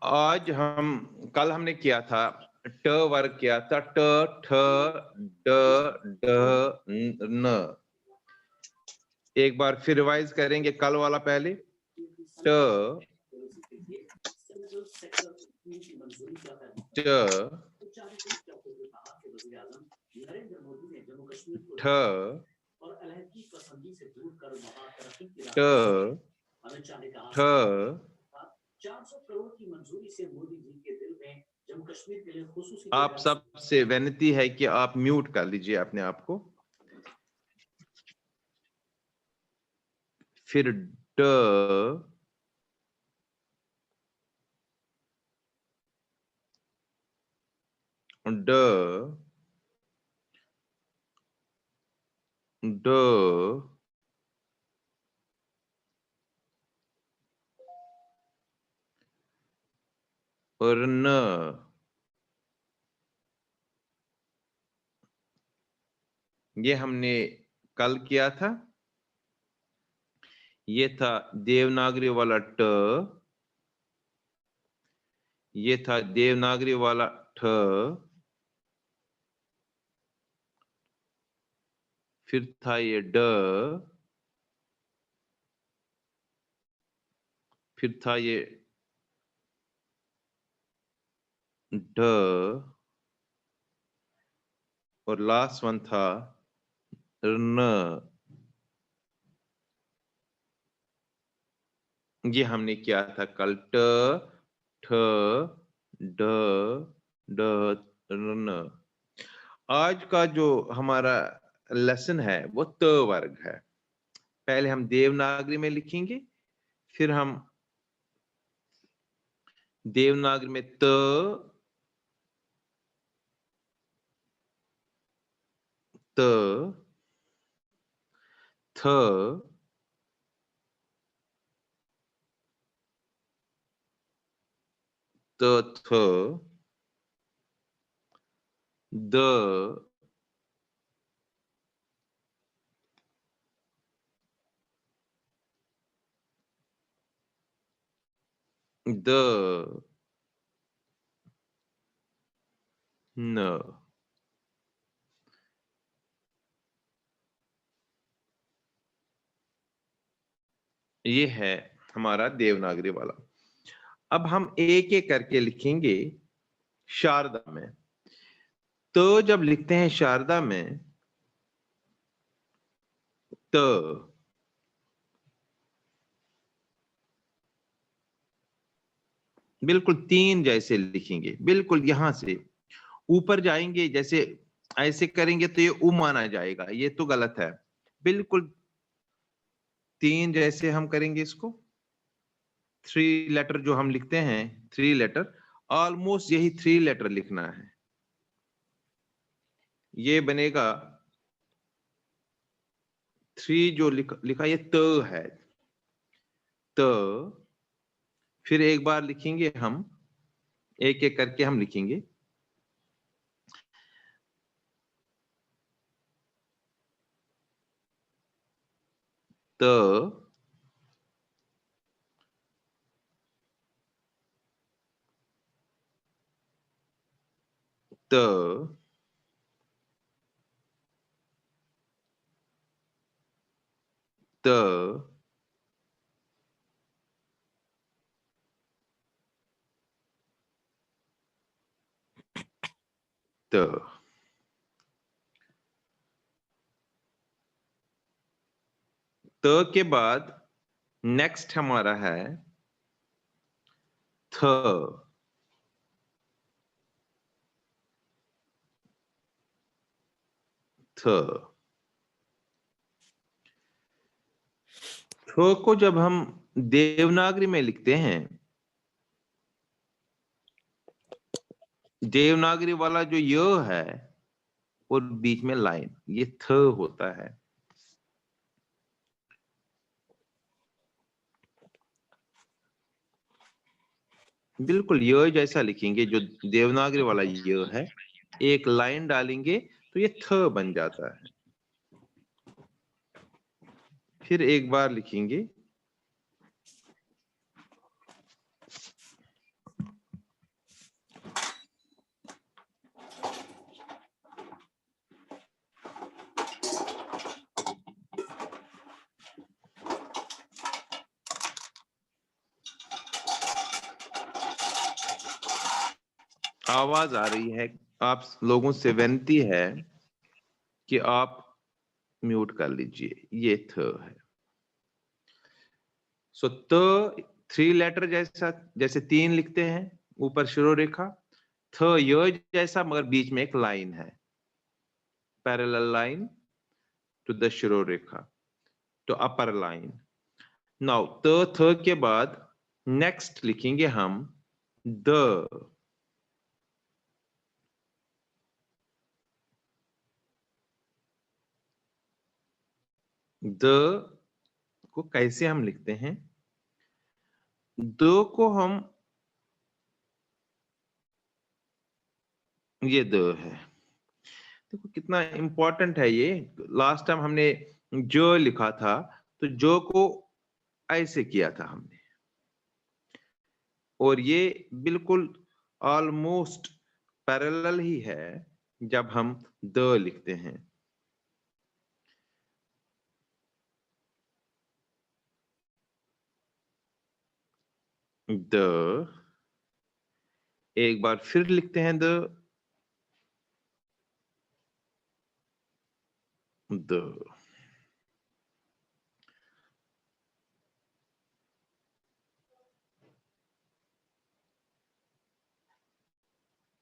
आज हम कल हमने किया था ट वर्ग किया था ट ठ ड ड न। एक बार फिर रिवाइज करेंगे कल वाला पहले ट ट ठ ठ ठ आप सबसे विनती है कि आप म्यूट कर लीजिए अपने आप को। फिर ड ड ड और न। ये हमने कल किया था। ये था देवनागरी वाला ट, ये था देवनागरी वाला ठ, फिर था ये ड, फिर था ये ड और लास्ट वन था न। ये हमने किया था कल ट ठ ड ड न। आज का जो हमारा लेसन है वो त वर्ग है। पहले हम देवनागरी में लिखेंगे, फिर हम देवनागरी में त त थ त थ द द न। ये है हमारा देवनागरी वाला। अब हम एक एक करके लिखेंगे शारदा में। तो जब लिखते हैं शारदा में तो बिल्कुल तीन जैसे लिखेंगे, बिल्कुल यहां से ऊपर जाएंगे, जैसे ऐसे करेंगे तो ये उ माना जाएगा, ये तो गलत है। बिल्कुल तीन जैसे हम करेंगे इसको। थ्री लेटर जो हम लिखते हैं, थ्री लेटर, ऑलमोस्ट यही थ्री लेटर लिखना है। ये बनेगा थ्री जो लिखा ये त है, त। फिर एक बार लिखेंगे हम, एक एक करके हम लिखेंगे त त त त। त के बाद नेक्स्ट हमारा है थ। थ थ को जब हम देवनागरी में लिखते हैं, देवनागरी वाला जो य है और बीच में लाइन, ये थ होता है। बिल्कुल य जैसा लिखेंगे, जो देवनागरी वाला य है, एक लाइन डालेंगे तो ये थ बन जाता है। फिर एक बार लिखेंगे आवाज आ रही है, आप लोगों से विनती है कि आप म्यूट कर लीजिए। ये थ है। सो त 3 लेटर जैसा, जैसे 3 लिखते हैं ऊपर शिरोरेखा, थ य जैसा मगर बीच में एक लाइन है, पैरेलल लाइन टू द शिरोरेखा, तो अपर लाइन। नाउ थ के बाद नेक्स्ट लिखेंगे हम द। द को कैसे हम लिखते हैं? द को हम, ये द है। देखो कितना इंपॉर्टेंट है ये। लास्ट टाइम हमने जो लिखा था, तो जो को ऐसे किया था हमने, और ये बिल्कुल ऑलमोस्ट पैरेलल ही है जब हम द लिखते हैं। द, एक बार फिर लिखते हैं द। द,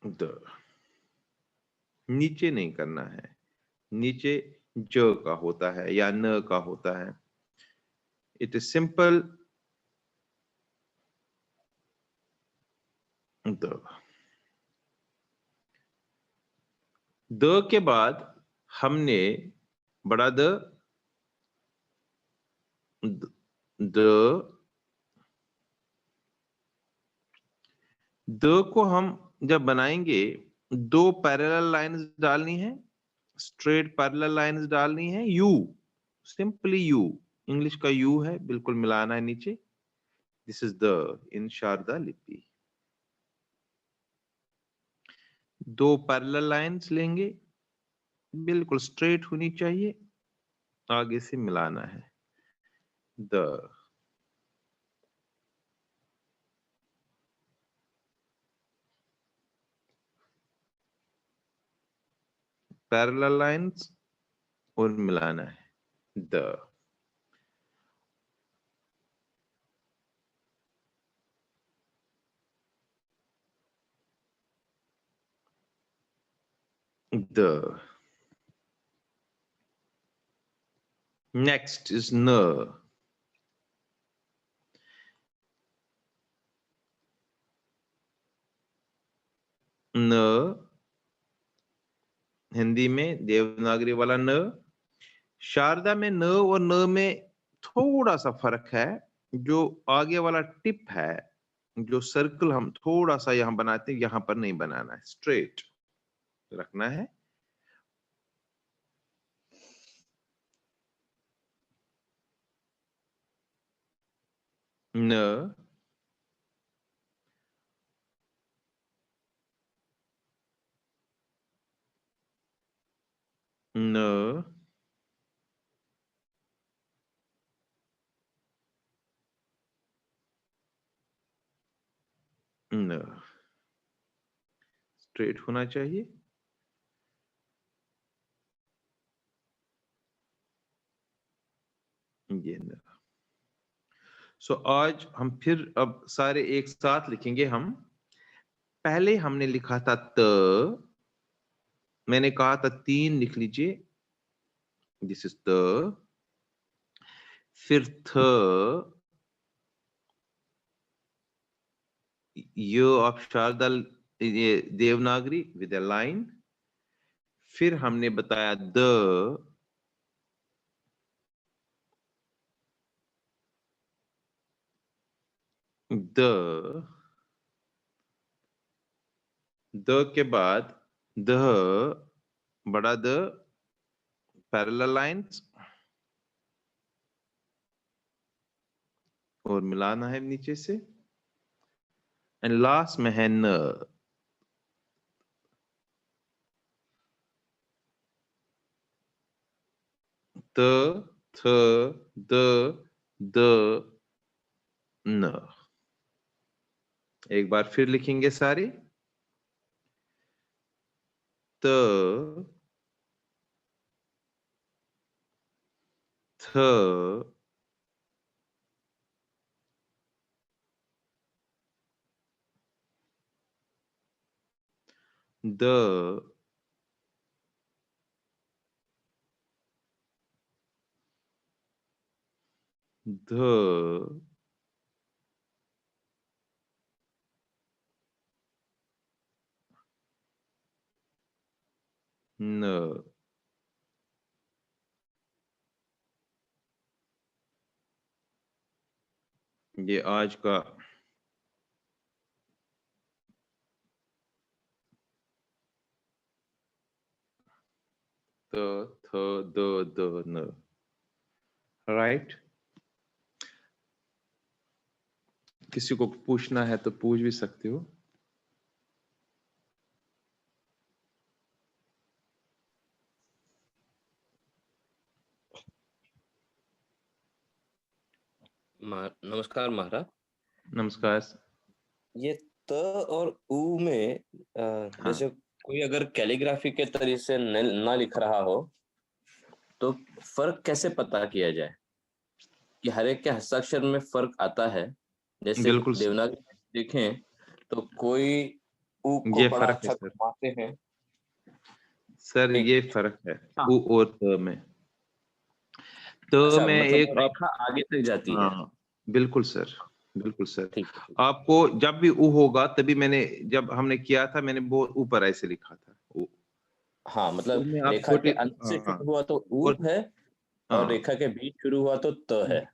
द, नीचे नहीं करना है, नीचे ज का होता है या न का होता है। It is simple the. The के बाद हमने बड़ा द, द, द को हम जब बनाएंगे, 2 पैरेलल लाइंस डालनी है, स्ट्रेट पैरेलल लाइंस डालनी है, यू, सिंपली यू, इंग्लिश का यू है, बिल्कुल मिलाना है नीचे। This is the in Sharada लिपि। 2 पैरेलल लाइंस लेंगे, बिल्कुल स्ट्रेट होनी चाहिए, आगे से मिलाना है द। पैरेलल लाइंस और मिलाना है द। द। नेक्स्ट इज न। न, हिंदी में देवनागरी वाला न। शारदा में न और न में थोड़ा सा फर्क है। जो आगे वाला टिप है, जो सर्कल हम थोड़ा सा यहां बनाते हैं, यहां पर नहीं बनाना है, स्ट्रेट रखना है। न, न, न, स्ट्रेट होना चाहिए। ये न। सो आज हम फिर अब सारे एक साथ लिखेंगे हम। पहले हमने लिखा था त, मैंने कहा था 3 लिख लीजिए, दिस इज त। फिर थ, य ऑफ शारदा, ये देवनागरी विद अ लाइन। फिर हमने बताया द, द, द के बाद द, बड़ा द, पैरेलल लाइंस और मिलाना है नीचे से, एंड लास्ट में है न। त, थ, द, द, न। एक बार फिर लिखेंगे सारे। त, थ, द, ध, न। ये आज का त, थ, द, न। राइट। किसी को पूछना है तो पूछ भी सकते हो। नमस्कार महाराज। नमस्कार। ये त और उ में हाँ, जैसे कोई अगर कैलीग्राफी के तरीके से न लिख रहा हो तो फर्क कैसे पता किया जाए कि हर एक के हस्ताक्षर में फर्क आता है? जैसे बिल्कुल देवनागरी में देखें तो कोई उ को ये बड़ा फर्क है अच्छा सर। घुमाते हैं। सर एक ये फर्क है हाँ, उ और त में। त अच्छा में मतलब एक वो आप, रेखा आगे तक जाती है। हाँ बिल्कुल सर, बिल्कुल सर। ठीक है, ठीक। आपको जब भी उ होगा तभी मैंने, जब हमने किया था मैंने वो ऊपर ऐसे लिखा था उ। हाँ, उ मतलब में आप रेखा के छोटे, अंत से हाँ, शुरू हुआ तो उ और है और हाँ, रेखा के बीच शुरू हुआ तो त है।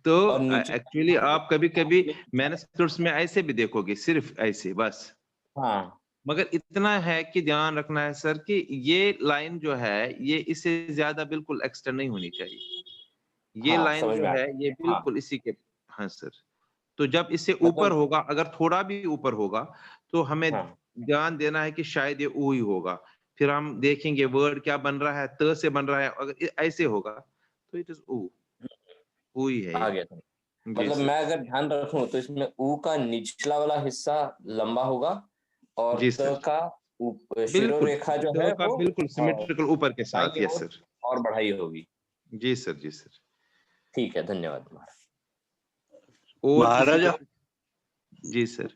तो और नीचे एक्चुअली आप कभी कभी आपने मैनस्क्रिप्ट्स में ऐसे भी देखोगे, सिर्फ ऐसे बस। हाँ, मगर इतना है कि ध्यान रखना है सर कि ये लाइन जो है ये इससे ज्यादा बिल्कुल एक्सटेंड नहीं होनी चाहिए। ये हाँ, लाइन समझ जो में आ है गया। ये हाँ, बिल्कुल इसी के, हाँ सर। तो जब इससे ऊपर मतलब होगा, अगर थोड़ा भी ऊपर होगा तो हमें हाँ, ध्यान देना है कि शायद ये ऊ ही होगा। फिर हम देखेंगे वर्ड क्या बन रहा है, त से बन रहा है, अगर ऐसे होगा तो इट इज ऊ ही है आ ये। गया था। जी मतलब सर। मैं अगर ध्यान रखूं तो इसमें उ का निचला वाला हिस्सा लंबा होगा और जी त सर, का बिल्कुल शिरोरेखा जो त है का वो बिल्कुल सिमेट्रिकल ऊपर के साथ, दाईं यस ओर सर। और बढ़ाई होगी। जी सर, जी सर। ठीक है, धन्यवाद महाराज। और किसी महाराजा, को? जी सर।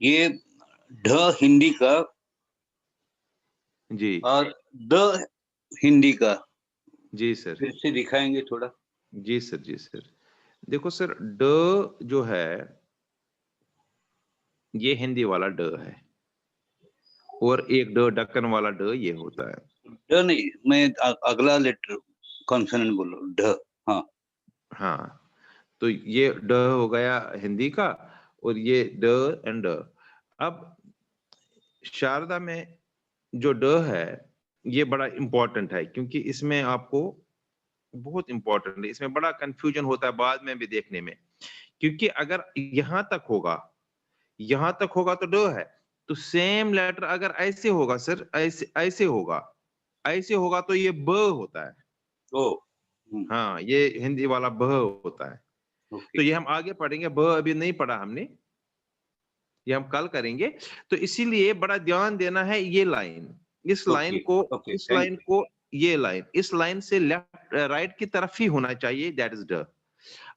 ये ढ हिंदी का जी और द हिंदी का जी सर। फिर से दिखाएंगे थोड़ा। जी सर, जी सर। देखो सर, ड जो है ये हिंदी वाला ड है, और एक ड ढक्कन वाला ड ये होता है। ड नहीं, मैं अगला लेटर कॉन्सोनेंट बोल रहा हूँ, ढ। हाँ, हाँ, तो ये ड हो गया हिंदी का, और ये ड एंड ड। अब शारदा में जो ड है ये बड़ा इंपॉर्टेंट है, क्योंकि इसमें आपको बहुत इंपॉर्टेंट है, इसमें बड़ा कंफ्यूजन होता है बाद में भी देखने में। क्योंकि अगर यहां तक होगा तो ड है, तो सेम लेटर अगर ऐसे होगा सर, ऐसे ऐसे होगा तो ये ब होता है। ओ, हाँ, ये हिंदी वाला ब होता है। ओके तो ये हम आगे पढ़ेंगे, ब अभी नहीं पढ़ा हमने, ये हम कल करेंगे। तो इसीलिए बड़ा ध्यान देना है ये लाइन, इस लाइन ओके को, ओके, इस थैंक लाइन यू। को, ये लाइन इस लाइन से लेफ्ट राइट की तरफ ही होना चाहिए, दैट इज ड।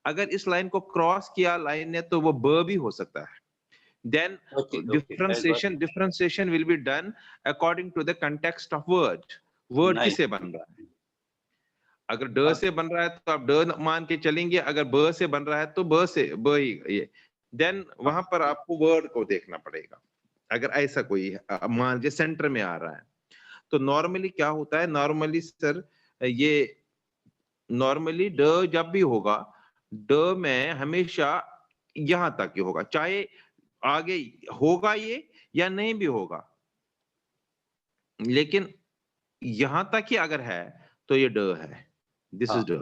अगर इस लाइन को क्रॉस किया लाइन ने तो वो ब भी हो सकता है। Then okay okay, I got differentiation will be done according to the context of word nice. किसे बन रहा है। अगर ड से बन रहा है तो आप ड मान के चलेंगे, अगर ब से बन रहा है तो ब से ब ही ये। देन वहां पर आपको वर्ड को देखना पड़ेगा। अगर ऐसा कोई मान लीजिए सेंटर में आ रहा है, तो नॉर्मली क्या होता है, नॉर्मली सर ये नॉर्मली ड जब भी होगा, ड में हमेशा यहां तक ही होगा, चाहे आगे होगा ये या नहीं भी होगा, लेकिन यहां तक ही अगर है तो ये ड है, दिस हाँ, इज ड।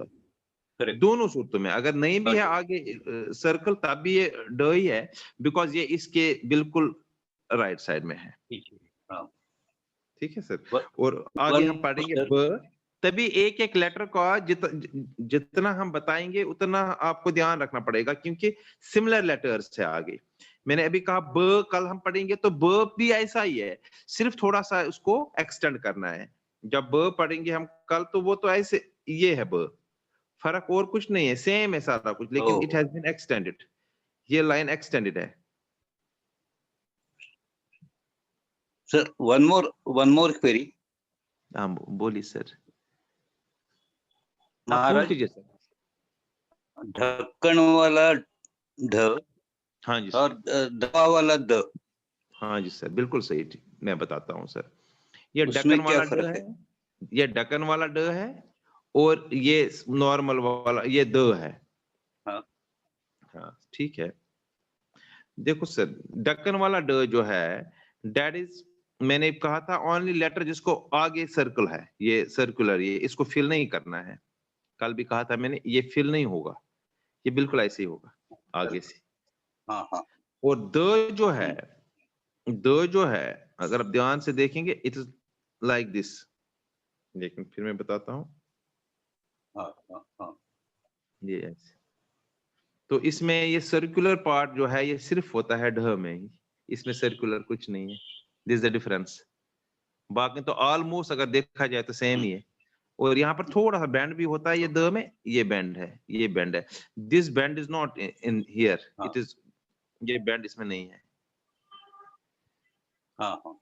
करेक्ट, दोनों सूरतों में अगर नहीं भी है गॉट इट। आगे सर्कल, तब भी ये ड ही है, बिकॉज ये इसके बिल्कुल राइट साइड में है। ठीक है, हाँ। ठीक है सर। वन और आगे वन हम पढ़ेंगे सर, ब, तभी एक एक लेटर का जितना हम बताएंगे उतना आपको ध्यान रखना पड़ेगा, क्योंकि सिमिलर लेटर्स है आगे। मैंने अभी कहा ब, कल हम पढ़ेंगे तो ब भी ऐसा ही है, सिर्फ थोड़ा सा उसको एक्सटेंड करना है। जब ब पढ़ेंगे हम कल तो वो तो ऐसे ये है ब, फर्क और कुछ नहीं है, सेम है सारा कुछ, लेकिन इट हैज बीन एक्सटेंडेड, ये लाइन एक्सटेंडेड है। Sir, one more query. हाँ बोलिए सर। आप पूछ महाराज, लीजिए सर। ढक्कन वाला ढ हाँ जी और सर। दवा वाला द, हाँ जी सर, बिल्कुल सही, मैं बताता हूँ सर। ये उसमें ढक्कन क्या वाला ड फर्क है, है? ये ढक्कन वाला ड है, और ये नॉर्मल वाला ये द है। हाँ। हाँ ठीक है। देखो सर, ढक्कन वाला ड जो है, दैट इज, मैंने कहा था ओनली लेटर जिसको आगे सर्कल है, ये सर्कुलर, ये इसको फिल नहीं करना है। कल भी कहा था मैंने, ये फिल नहीं होगा, ये बिल्कुल ऐसे ही होगा आगे से। हाँ हाँ। और द जो है, द जो है, अगर आप ध्यान से देखेंगे इट इज लाइक दिस, लेकिन फिर मैं बताता हूँ, हाँ हाँ हाँ। ये ऐसे। तो इसमें ये सर्कुलर पार्ट जो है ये सिर्फ होता है ढ में ही, इसमें सर्कुलर कुछ नहीं है, दिस इज द डिफरेंस। बाकी तो ऑलमोस्ट अगर देखा जाए तो सेम ही है, और यहाँ पर थोड़ा सा बैंड भी होता है, ये द में ये बैंड है, ये बैंड है, this band is not in here, it is, ये बैंड इसमें नहीं है। हाँ हाँ।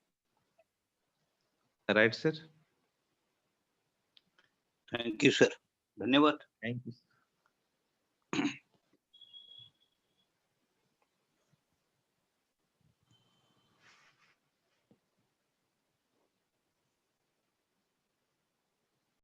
Right sir. Thank you sir, धन्यवाद। Thank you.